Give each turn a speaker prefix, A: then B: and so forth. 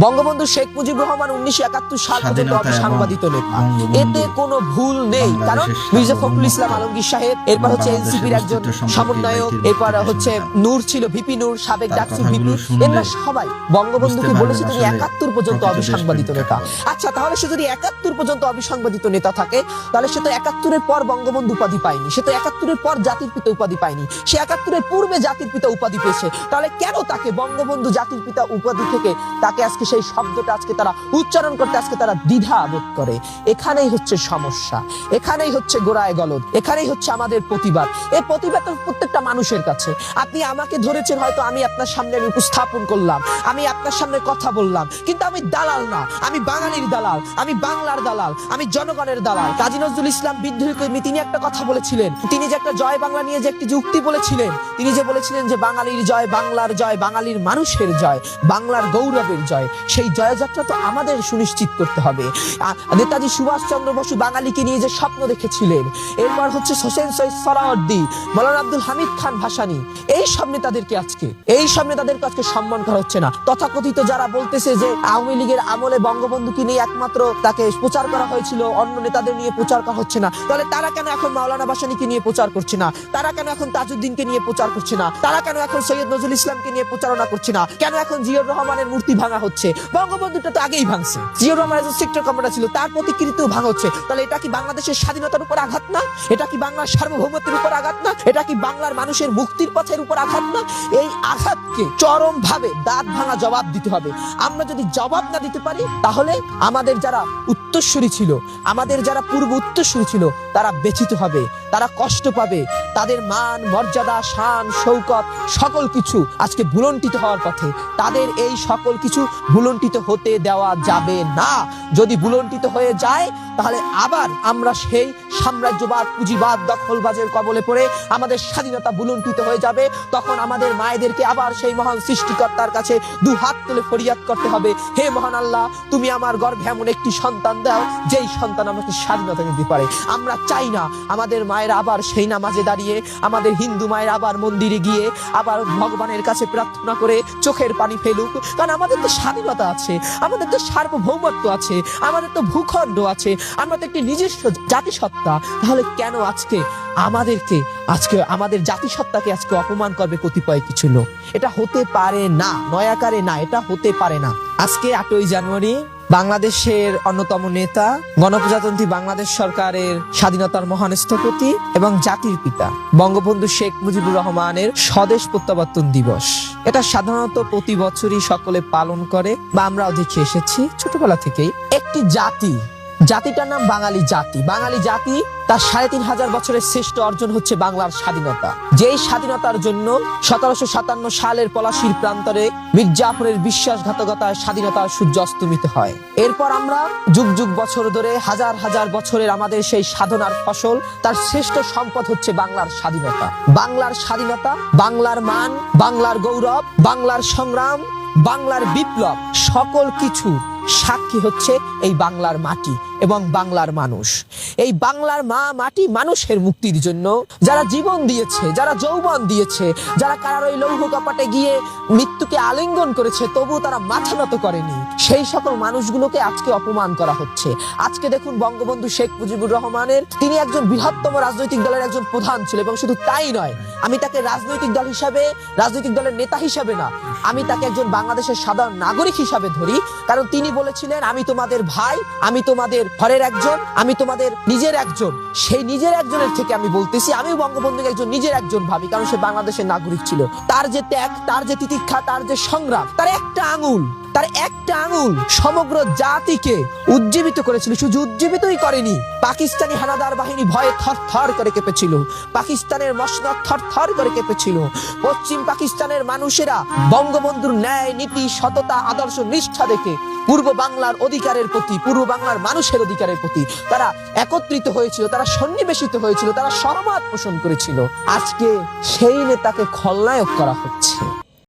A: বঙ্গবন্ধু শেখ মুজিবুর রহমান 1971 সাল পর্যন্ত অবিসংবাদিত নেতা, এতে কোনো ভুল নেই। কারণ মির্জা ফখরুল ইসলাম আলমগীর সাহেব, এরপর হচ্ছে এনসিপির একজন সমন্বয়ক, এরপর হচ্ছে নূর ছিল, ভিপি নূর, সাবেক ডাকসু ভিপি, এরা সবাই বঙ্গবন্ধুকে বলেছে তিনি 71 পর্যন্ত অবিসংবাদিত নেতা। আচ্ছা, তাহলে সে যদি 71 পর্যন্ত অবিসংবাদিত নেতা থাকে, তাহলে সে তো 71 এর পর বঙ্গবন্ধু উপাধি পায়নি, সে তো 71 এর পর জাতির পিতা উপাধি পায়নি, সে 71 এর পূর্বে জাতির পিতা উপাধি পেয়েছে। তাহলে কেন তাকে বঙ্গবন্ধু জাতির পিতা উপাধি থেকে তাকে আজকে সেই শব্দটা আজকে তারা উচ্চারণ করতে আজকে তারা দ্বিধা বোধ করে? এখানেই হচ্ছে সমস্যা, এখানেই হচ্ছে গোড়ায় গলদ, এখানেই হচ্ছে আমাদের প্রতিবাদ। এই প্রতিবাদ প্রত্যেকটা মানুষের কাছে। আপনি আমাকে ধরেছেন, হয়তো আমি আপনার সামনে আমি উপস্থাপন করলাম, আমি আপনার সামনে কথা বললাম, কিন্তু আমি দালাল না, আমি বাঙালির দালাল, আমি বাংলার দালাল, আমি জনগণের দালাল। কাজী নজরুল ইসলাম বিদ্রোহী কর্মী, তিনি একটা কথা বলেছিলেন, তিনি যে একটা জয় বাংলা নিয়ে যে একটি যুক্তি বলেছিলেন, তিনি যে বলেছিলেন যে বাঙালির জয়, বাংলার জয়, বাঙালির মানুষের জয়, বাংলার গৌরবের জয়, সেই জয়যাত্রা তো আমাদের সুনিশ্চিত করতে হবে। নেতাজি সুভাষচন্দ্র বসু বাঙালিকে নিয়ে যে স্বপ্ন দেখেছিলেন, এরপর হচ্ছে হোসেন শহীদ সোহরাওয়ার্দী, মাওলানা আব্দুল হামিদ খান ভাসানী, এই সব নেতাদেরকে আজকে সম্মান করা হচ্ছে না। তথাকথিত যারা বলতেছে যে আওয়ামী লীগের আমলে বঙ্গবন্ধুকে নিয়ে একমাত্র তাকে প্রচার করা হয়েছিল, অন্য নেতাদের নিয়ে প্রচার করা হচ্ছে না, তাহলে তারা কেন এখন মাওলানা ভাসানীকে নিয়ে প্রচার করছে না? তারা কেন এখন তাজউদ্দিনকে নিয়ে প্রচার করছে না? তারা কেন এখন সৈয়দ নজরুল ইসলামকে নিয়ে প্রচারণা করছে না? কেন এখন জিয়াউর রহমানের মূর্তি ভাঙা হচ্ছে? বঙ্গবন্ধুটা তো আগেই ভাঙছে, জিয়াউর রহমান একজন সেক্টর কমান্ডার ছিল, তার প্রতিকৃতিও ভাঙা হচ্ছে। তাহলে এটা কি বাংলাদেশের স্বাধীনতার উপর আঘাত না? এটা কি বাংলার সার্বভৌমত্বের উপর আঘাত না? এটা কি বাংলার মানুষের মুক্তির পথের উপর আঘাত না? এই আঘাতকে চরম ভাবে দাঁত ভাঙা জবাব দিতে হবে। আমরা যদি জবাব না দিতে পারি, তাহলে আমাদের যারা উত্তরসূরি ছিল, আমাদের যারা পূর্ব উত্তরসূরি ছিল, তারা ব্যথিত হবে, তারা কষ্ট পাবে, তাদের মান মর্যাদা শান শৌকত সকল কিছু আজকে ভুলণ্ঠিত হওয়ার পথে। তাদের এই সকল কিছু ভুলণ্ঠিত হতে দেওয়া যাবে না। যদি ভুলণ্ঠিত হয়ে যায়, তাহলে আবার আমরা সেই সাম্রাজ্যবাদ, পুঁজিবাদ, দখলবাজের কবলে পড়ে আমাদের স্বাধীনতা ভুলণ্ঠিত হয়ে যাবে। তখন আমাদের মায়েদেরকে আবার সেই মহান সৃষ্টিকর্তার কাছে দুহাত তুলে ফরিয়াদ করতে হবে, হে মহান আল্লাহ, তুমি আমার গর্ভে এমন একটি সন্তান দাও যেই সন্তান আমাকে স্বাধীনতা দিতে পারে। আমরা চাই না আমাদের মায়েরা আবার সেই নামাজে দাঁড়িয়ে, আমাদের হিন্দু মায়েরা আবার মন্দিরে গিয়ে আবার ভগবানের কাছে প্রার্থনা করে চোখের পানি ফেলুক। কারণ আমাদের তো স্বাধীনতা আছে, আমাদের তো সার্বভৌমত্ব আছে, আমাদের তো ভূখণ্ড আছে, আমরা তো একটি নিজস্ব জাতিসত্তা। তাহলে কেন আজকে আমাদের জাতিসত্তাকে আজকে অপমান করবে কতিপয় কিছু লোক? এটা হতে পারে না, নয়াকারে না, এটা হতে পারে না। আজকে 8ই জানুয়ারি বাংলাদেশের অন্যতম নেতা, গণপ্রজাতন্ত্রী বাংলাদেশ সরকারের স্বাধীনতার মহান স্থপতি এবং জাতির পিতা বঙ্গবন্ধু শেখ মুজিবুর রহমানের স্বদেশ প্রত্যাবর্তন দিবস। এটা সাধারণত প্রতি বছরই সকলে পালন করে, বা আমরাও দেখে এসেছি ছোটবেলা থেকেই। একটি জাতিটার নাম বাঙালি জাতি। বাঙালি জাতি তার 3500 বছরের শ্রেষ্ঠ অর্জন হচ্ছে বাংলার স্বাধীনতা। যেই স্বাধীনতার জন্য 1757 সালের পলাশীর প্রান্তরে মীর জাফরের বিশ্বাসঘাতকতায় স্বাধীনতার সূর্য অস্তমিত হয়। এরপর আমরা যুগ যুগ বছর ধরে, হাজার হাজার বছরের আমাদের সেই সাধনার ফসল, তার শ্রেষ্ঠ সম্পদ হচ্ছে বাংলার স্বাধীনতা। বাংলার স্বাধীনতা, বাংলার মান, বাংলার গৌরব, বাংলার সংগ্রাম, বাংলার বিপ্লব, সকল কিছু সাক্ষী হচ্ছে এই বাংলার মাটি এবং বাংলার মানুষ। এই বাংলার মাটি মানুষের মুক্তির জন্য যারা জীবন দিয়েছে, যারা যৌবন দিয়েছে, যারা কারার ওই লৌহ কপাটে গিয়ে মৃত্যুকে আলিঙ্গন করেছে, তবু তারা মাথা নত করেনি, সেই সকল মানুষগুলোকে আজকে অপমান করা হচ্ছে। আজকে দেখুন, বঙ্গবন্ধু শেখ মুজিবুর রহমানের, তিনি একজন বৃহত্তম রাজনৈতিক দলের একজন প্রধান ছিল, এবং শুধু তাই নয়, আমি তাকে রাজনৈতিক দলের নেতা হিসাবে না, আমি তাকে একজন বাংলাদেশের সাধারণ নাগরিক হিসাবে ধরি। কারণ তিনি বলেছিলেন, আমি তোমাদের ভাই, আমি তোমাদের ঘরের একজন, আমি তোমাদের নিজের একজন। সেই নিজের একজনের থেকে আমি বলতেছি, আমি বঙ্গবন্ধুকে একজন নিজের একজন ভাবি, কারণ সে বাংলাদেশের নাগরিক ছিল। তার যে ত্যাগ, তার যে তিতিক্ষা, তার যে সংগ্রাম, তার একটা আঙুল সমগ্র জাতিকে উজ্জীবিত করেছিল। শুধু উজ্জীবিতই করেনি, পাকিস্তানি হানাদার বাহিনী ভয়ে থরথর করে কেঁপেছিল, পাকিস্তানের মসনদ থরথর করে কেঁপেছিল। পশ্চিম পাকিস্তানের মানুষেরা বঙ্গবন্ধুর ন্যায়, নীতি, সততা, আদর্শ, নিষ্ঠা দেখে পূর্ব বাংলার অধিকারের প্রতি, পূর্ব বাংলার মানুষের অধিকারের প্রতি তারা একত্রিত হয়েছিল, তারা সন্নিবেশিত হয়েছিল, তারা সহমত পোষণ করেছিল। আজকে সেই নেতাকে খলনায়ক করা হচ্ছে।